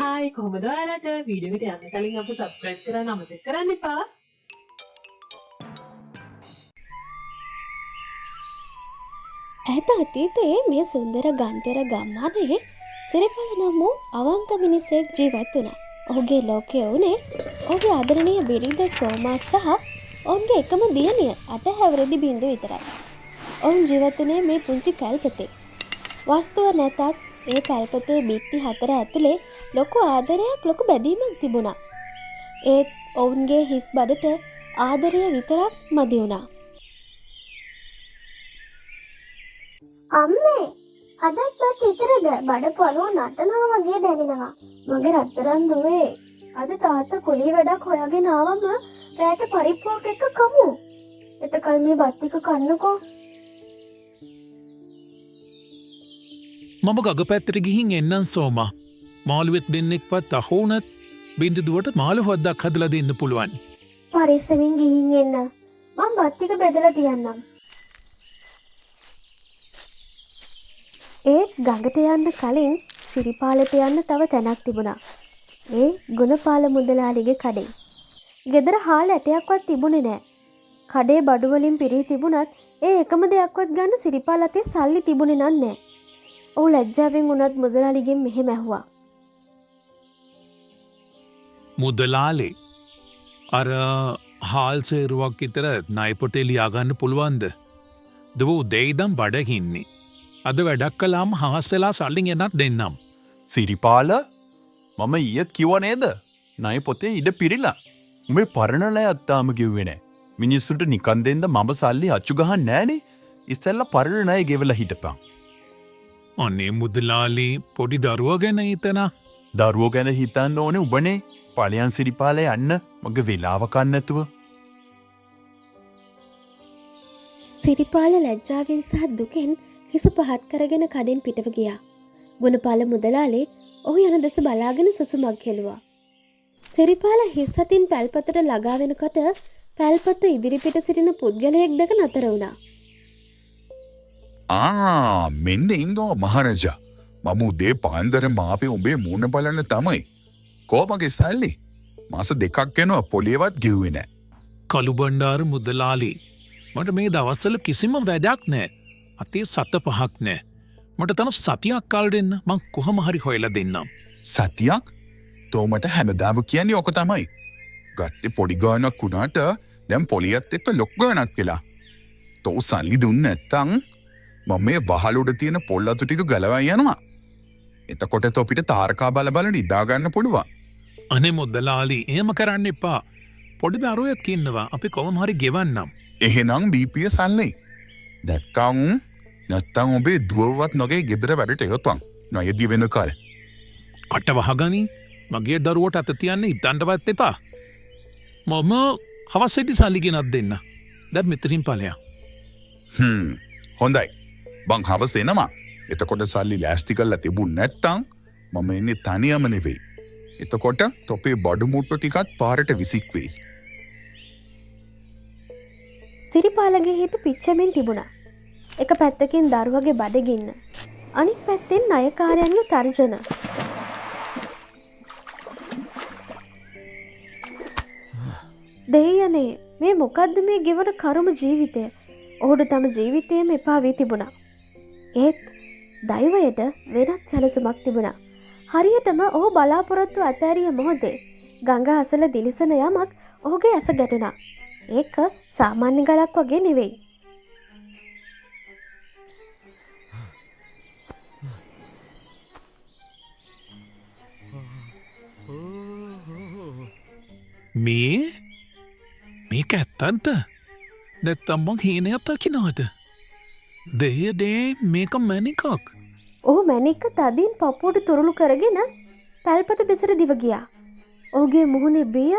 Hi කොහොමද ඔයාලට video එකට යන්න කලින් අපිට සබ්ස්ක්‍රයිබ් කරන්න අමතක කරන්න එපා. ඈත අතීතයේ මේ සුන්දර ගන්තර ගම්මානයේ සිරිපාල නම් වූ අවංක මිනිසෙක් ජීවත් වුණා. ඔහුගේ ලෝකය වුණේ ඔහුගේ ආදරණීය බිරිඳ සෝමා සහ ඔවුන්ගේ එකම දියණිය අතහැවරදි බින්දු විතරයි. ඔවුන් ජීවත් වුණේ මේ පුංචි පැල්පතේ. වස්තුව නැතත් ඒ පැල්පතේ බිත්ති 4 ඇතුලේ ලොකු ආදරයක් ලොකු බැඳීමක් තිබුණා. ඒත් ඔවුන්ගේ හිස් බඩට ආදරය විතරක් මදි වුණා. අම්මේ අදත් බත් විතරද බඩ පොළොව නටනවා වගේ දැනෙනවා. මගේ රත්තරන් දුවේ අද තාත්තා කුලී වැඩක් හොයාගෙන ආවම රැට පරිප්පුවක් එක්ක කමු. එතකල් මේ බත් ටික කන්නකෝ. මම ගග පැත්තට ගිහින් එන්නම් සෝමා. මාළුවෙක් දෙන්නෙක්වත් අහෝනත් බින්දුදුවට මාළු හොද්දක් හදලා දෙන්න පුළුවන්. පරිස්සමින් ගිහින් එන්න. මම බත් ටික බෙදලා තියන්නම්. ඒත් ගඟට යන්න කලින් සිරිපාලට යන්න තව තැනක් තිබුණා. ඒ ගුණපාල මුදලාලිගේ කඩේ. ගෙදර හාල් ඇටයක්වත් තිබුණේ නැහැ. කඩේ බඩු වලින් පිරී තිබුණත් ඒ එකම දෙයක්වත් ගන්න සිරිපාල අතේ සල්ලි තිබුණේ නැහැ. ඔහු ලැජ්ජාවෙන් උනත් මුදලාලිගෙන් මෙහෙම ඇහුවා. මුදලාලේ අර හාල් සේරුවක් විතර ණය පොතේ ලියා ගන්න පුළුවන්ද? දව උදේයිදම් බඩගින්නේ. අද වැඩක් කළාම හවස් වෙලා සල්ලින් එනත් දෙන්නම්. සිරිපාල මම ඊයත් කිව්ව නේද? ණය පොතේ ඉඩ පිරිලා. උඹේ පරණ ණය අත්තාම කිව්වේ නෑ. මිනිස්සුන්ට නිකන් දෙන්න මම සල්ලි අච්චු ගහන්නේ නෑනේ. ඉස්සෙල්ලා පරණ ණය ගෙවලා හිටපන්. අනේ මුදලාලි පොඩි දරුවා ගැන හිතන. දරුවෝ ගැන හිතන්න ඕනේ උඹනේ. පළයන් සිරිපාල යන්න මගේ වෙලාව කන්න නැතුව. සිරිපාල ලැජ්ජාවෙන් සහ දුකෙන් හිස පහත් කරගෙන කඩෙන් පිටව ගියා. ගුණපාල මුදලාලේ ඔහු යන දෙස බලාගෙන සුසුමක් හෙළුවා. සිරිපාල හිස් අතින් පැල්පතට ළඟා වෙනකොට පැල්පත ඉදිරිපිට සිටින පුද්ගලයෙක් දැක නතර වුණා. මෙන්න ඉන්නවා මහරජා. මම උදේ පාන්දර මාපේ උඹේ මූණ බලන්න තමයි. කෝමගේ සල්ලි මාස 2ක් යනවා පොලියවත් ගෙව්වේ නෑ. කළු බණ්ඩාර මුදලාලි මට මේ දවස්වල කිසිම වැඩක් නෑ. අතේ 7-5ක් නෑ. මට තන සතියක් කල් දෙන්න මං කොහොම හරි හොයලා දෙන්නම්. සතියක්? තෝමට හැමදාම කියන්නේ ඔක තමයි. ගත්තේ පොඩි ගානක් වුණාට දැන් පොලියත් එක්ක ලොක් ගානක් වෙලා. තෝ සල්ලි දුන්නේ නැත්තම් මම මේ වහල උඩ තියෙන පොල් අතු ටික ගලවා යනවා. එතකොට තොපිට තාරකා බල බල නිදා ගන්න පුළුවන්. අනේ මුදලාලි එහෙම කරන්න එපා. පොඩි දරුවෙක් ඉන්නවා. අපි කොහොම හරි ගෙවන්නම්. එහෙනම් බීපිය සල්ලි. නැත්තම් ඔබේ දුවවත් නොගේ ගෙදර වැඩට යොත්වන්. නොයදී වෙන කල. කට වහගනි මගේ දරුවට අත තියන්න ඉතන්ටවත් එපා. මම හවසෙටි සල්ලි ගෙනත් දෙන්න. දැන් මෙතනින් ඵලයක්. හොඳයි. බං හවස එනවා. එතකොට සල්ලි ලෑස්ති කරලා තිබුණ නැත්තම් මම එන්නේ තනියම නෙවෙයි. එතකොට තොපේ බඩු මුට්ටු ටිකත් පාරට විසික් වෙයි. සිරිපාලගේ හිත පිච්චෙමින් තිබුණා. එක පැත්තකින් දරුවගේ බඩගින්න. අනිත් පැත්තෙන් ණයකාරයන්ගේ තර්ජන. දෙයනේ මේ මොකද්ද මේ ගෙවන කරුම ජීවිතය? ඔහුට තම ජීවිතයම එපා වී තිබුණා. ඒත් දෛවයට වෙනත් සැලසුමක් තිබුණා. හරියටම ඔහු බලාපොරොත්තු අතෑරිය මොහොතේ ගඟ අසල දිලිසෙන යමක් ඔහුගේ ඇස ගැටුණා. ඒක සාමාන්‍ය ගලක් වගේ නෙවෙයි. මේක ඇත්තන්ට නැත්තම් මං හීනයක් දකින්නවද? දෙයදේ මේක මැණිකක්. ඔහු මැණික තදින් පපුවට තුරුළු කරගෙන පැල්පත දෙසට දිව ගියා. ඔහුගේ මුහුණේ බිය,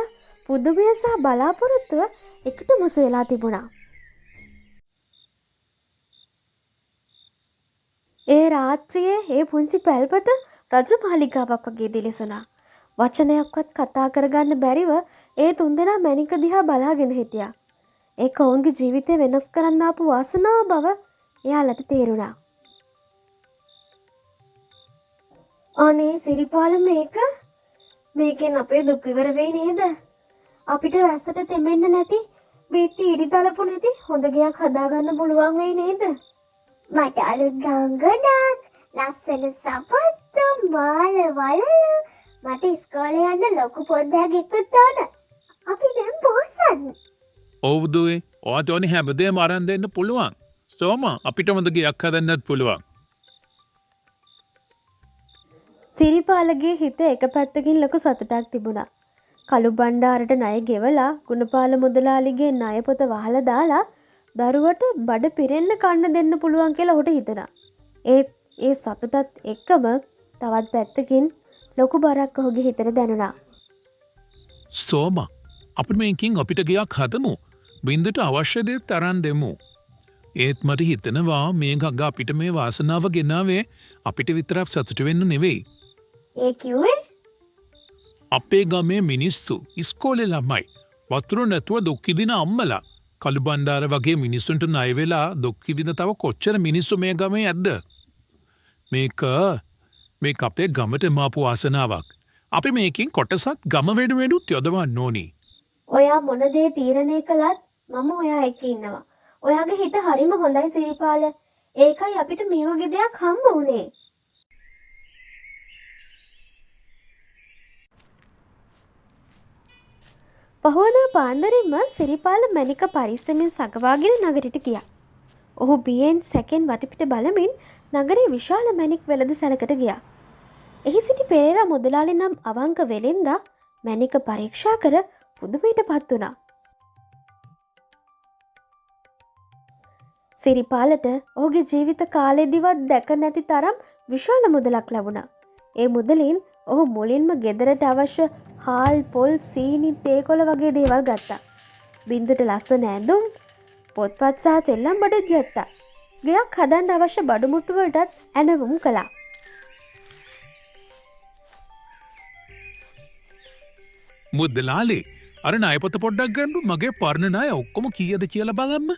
පුදුමය සහ බලාපොරොත්තුව එකට මුසු වෙලා තිබුණා. ඒ රාත්‍රියේ ඒ පුංචි පැල්පත රජ මාලිගාවක් වගේ දිලිසුණා. වචනයක්වත් කතා කරගන්න බැරිව ඒ තුන්දෙනා මැණික දිහා බලාගෙන හිටියා. ඒක ඔවුන්ගේ ජීවිතය වෙනස් කරන්න ආපු වාසනාව බව එයාලට තේරුණා. අනේ සිරිපාල මේක මේකෙන් අපේ දුක් ඉවර වෙයි නේද? අපිට වැස්සට තෙමෙන්න නැති, බීත්ති ඉරි තලපු නැති හොඳ ගයක් හදාගන්න පුළුවන් වෙයි නේද? මට අලුත් ගංගඩක්, ලස්සන සපත්තු, මාල වලලු, මට ඉස්කෝලේ යන්න ලොකු පොත් බෑග් එකක් ඕන. අපි දැන් පොසත්. ඔව් දුවේ ඔයාට ඕනි හැමදේම අරන් දෙන්න පුළුවන්. සෝමා අපිට හොඳ ගයක් හදන්නත් පුළුවන්. සිරිපාලගේ හිත එක පැත්තකින් ලොකු සතුටක් තිබුණා. කළු බණ්ඩාරට ණය ගෙවලා ගුණපාල මුදලාලිගේ ණය පොත වහලා දාලා දරුවට බඩ පිරෙන්න කන්න දෙන්න පුළුවන් කියලා ඔහුට හිතුණා. ඒත් ඒ සතුටත් එක්කම තවත් පැත්තකින් ලොකු බරක් ඔහුගේ හිතට දැනුණා. සෝමා අපි මේකින් අපිට ගයක් හදමු. බින්දට අවශ්‍ය දේ තරන් දෙමු. ඒත් මට හිතනවා මේ ගග අපිට මේ වාසනාව ගෙනාවේ අපිට විතරක් සතුට වෙන්න නෙවෙයි. ඒ කිව්වේ? අපේ ගමේ මිනිස්සු ඉස්කෝලේ ළමයි වතුර නැතුව දුක් විඳින අම්මලා කළු බණ්ඩාර වගේ මිනිස්සුන්ට ණය වෙලා දුක් විඳින තව කොච්චර මිනිස්සු මේ ගමේ ඇද්ද? මේක අපේ ගමට මාපු වාසනාවක්. අපි මේකෙන් කොටසක් ගම වෙනුවෙනුත් යොදවන්න ඕනි. ඔයා මොන දේ තීරණය කළත් මම ඔයා එක්ක ඉන්නවා. ඔයාගේ හිත හරිම හොඳයි සිරිපාල. ඒකයි අපිට මේ වගේ දෙයක් හම්බ වුනේ. පහුවදා පාන්දරින්ම සිරිපාල මැණික පරිස්සමින් සගවාගෙන නගරයට ගියා. ඔහු බියෙන් සැකෙන් වටපිට බලමින් නගරේ විශාල මැණික් වෙළඳසැලකට ගියා. එහි සිටි පෙරේරා මුදලාලි නම් අවංක වෙලෙන්දා මැණික පරීක්ෂා කර පුදුමයටපත් වුණා. සිරිපාලට ඔහුගේ ජීවිත කාලෙදිවත් දැක නැති තරම් විශාල මුදලක් ලැබුණා. ඒ මුදලින් ඔහු මුලින්ම ගෙදරට අවශ්‍ය හාල්, පොල්, සීනි, තේකොළ වගේ දේවල් ගත්තා. බින්දුට ලස්සන ඇඳුම්, පොත්පත් සහ සෙල්ලම් බඩුත් ගත්තා. ගෙයක් හදන්න අවශ්‍ය බඩු මුට්ටු වලටත් ඇනවුම් කළා. මුදලාලි අර ණය පොත පොඩ්ඩක් ගන්නු මගේ පරණ ණය ඔක්කොම කීයද කියලා බලන්න.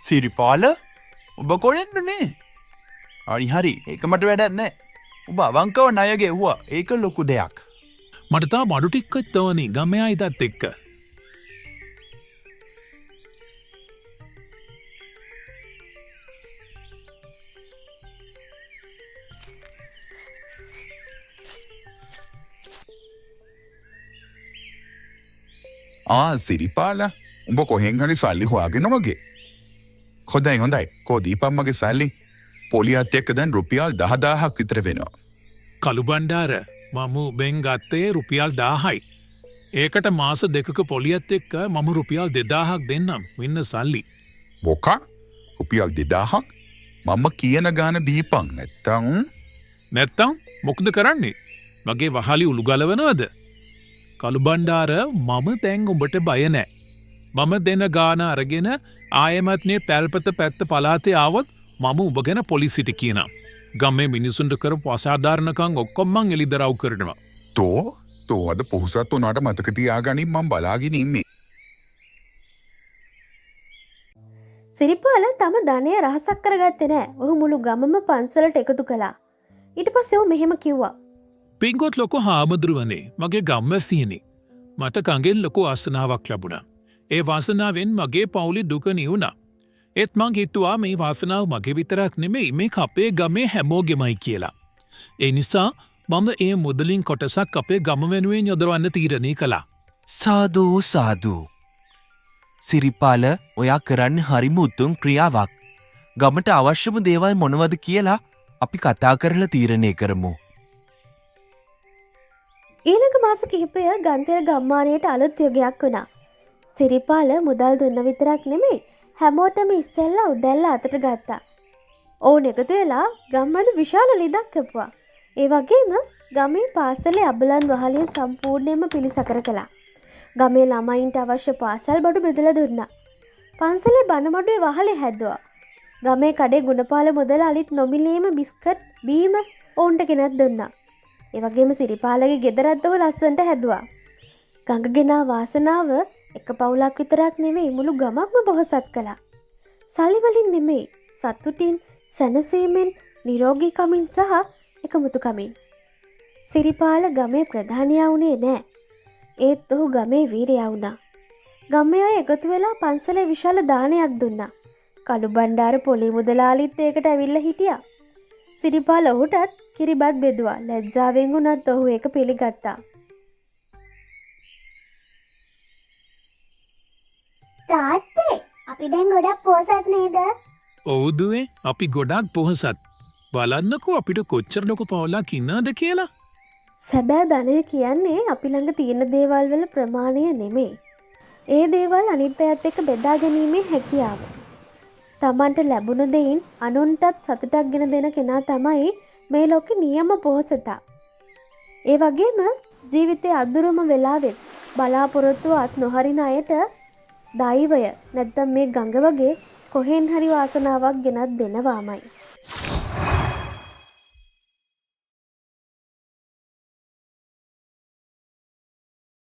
සිරිපාල ඔබ කොහෙන්දනේ? හරි ඒක මට වැඩක් නෑ. ඔබ අවංකව ණය ගෙව්වා. ඒක ලොකු දෙයක්. මට තා බඩු ටිකක් තවනි ගමේ අයිතත් එක්ක. සිරිපාල උඹ කොහෙන් හරි සල්ලි හොයාගෙන වගේ. හොඳයි කෝ දීපම්මගේ සල්ලි පොලියත් එක්ක දැන් රුපියල් 10,000ක් විතර වෙනවා. කළු බණ්ඩාර මම බෙන් ගත්තේ රුපියල් 1000යි. ඒකට මාස දෙකක පොලියත් එක්ක මම රුපියල් 2000ක් දෙන්නම් වෙන්න සල්ලි. මොකක්? රුපියල් 2000ක්? මම කියන ගාන දීපන් නැත්තම් මොකද කරන්නේ? මගේ වහලි උළු ගලවනවද? කළු බණ්ඩාර මම දැන් උඹට බය නෑ. මම දෙන ගාන අරගෙන ආයෙමත්නේ පැල්පත පැත්ත පලාතේ ආවොත් මම උඹ ගැන පොලිසියට කියනවා. ගමේ මිනිසුන්ට කරපු අසාධාරණකම් ඔක්කොම මං එළිදරව් කරනවා. තෝ අද පොහුසත් උනාට මතක තියාගනින් මම බලාගෙන ඉන්නේ. සිරිපාල තම ධනය රහසක් කරගත්තේ නෑ. ඔහු මුළු ගමම පන්සලට එකතු කළා. ඊට පස්සේ ඔහු මෙහෙම කිව්වා. පින්ගොත් ලොකු හාමුදුරුවනේ මගේ ගම්වැසියනේ. මට කඟෙන් ලොකු ආසනාවක් ලැබුණා. ඒ වාසනාවෙන් මගේ පවුලේ දුක නිවුණා. ඒත් මං හිතුවා මේ වාසනාව මගේ විතරක් නෙමෙයි මේ අපේ ගමේ හැමෝගෙමයි කියලා. ඒ නිසා මම ඒ මුදලින් කොටසක් අපේ ගම වෙනුවෙන් යොදවන්න තීරණය කළා. සාදු. සිරිපාල ඔයා කරන්න හරිම උතුම් ක්‍රියාවක්. ගමට අවශ්‍යම දේවල් මොනවද කියලා අපි කතා කරලා තීරණය කරමු. ඊළඟ මාස කිහිපය ගන්තර ගම්මානයට අලුත් යුගයක් වුණා. සිරිපාල මුදල් දුන්න විතරක් නෙමෙයි හැමෝටම ඉස්සෙල්ලා උදැල්ල අතට ගත්තා. ඔවුන් එකතු වෙලා ගම්මද විශාල ලිදක් කැපුවා. ඒ වගේම ගමේ පාසලේ අබලන් වහලිය සම්පූර්ණයෙන්ම පිළිසකර කළා. ගමේ ළමයින්ට අවශ්‍ය පාසල් බඩු බෙදලා දුන්නා. පන්සලේ බණමඩුවේ වහලේ හැදුවා. ගමේ කඩේ ගුණපාල මුදලාලිත් නොමිලේම බිස්කට් බීම ඔවුන්ට ගෙනත් දුන්නා. ඒ වගේම සිරිපාලගේ ගෙදරත් ඔහු ලස්සනට හැදුවා. ගඟගෙනා වාසනාව එක පවුලක් විතරක් නෙමෙයි මුළු ගමක්ම බොහොසත් කළා. සල්ලි වලින් නෙමෙයි සතුටින් සැනසීමෙන් නිරෝගීකමින් සහ එකමුතුකමින්. සිරිපාල ගමේ ප්‍රධානියා වුණේ නෑ. ඒත් ඔහු ගමේ වීරයා වුණා. ගමේ අය එකතු වෙලා පන්සලේ විශාල දානයක් දුන්නා. කළු බණ්ඩාර පොලි මුදලාලිත් ඒකට ඇවිල්ලා හිටියා. සිරිපාල ඔහුටත් කිරිබත් බෙදුවා. ලැජ්ජාවෙන් වුණත් ඔහු ඒක පිළිගත්තා. තාත්තේ අපි දැන් ගොඩක් පෝසත් නේද? ඔවුදුවේ අපි ගොඩක් පොහසත්. බලන්නකෝ අපිට කොච්චර ලොකු පවුලක් ඉන්නද කියලා. සැබෑ ධනය කියන්නේ අපි ළඟ තියෙන දේවල් වල ප්‍රමාණය නෙමෙයි. ඒ දේවල් අනිත් අයත් එක්ක බෙදා ගැනීමේ හැකියාව. තමන්ට ලැබුණ දෙයින් අනුන්ටත් සතුටක් ගෙන දෙන කෙනා තමයි මේ ලෝකේ නියම පොහොසතා. ඒ වගේම ජීවිතයේ අදුරුම වෙලාවෙත් බලාපොරොත්තු අත් නොහරින අයට දෛවය නැත්තම් මේ ගඟ වගේ කොහෙන් හරි වාසනාවක් ගෙනත් දෙනවාමයි.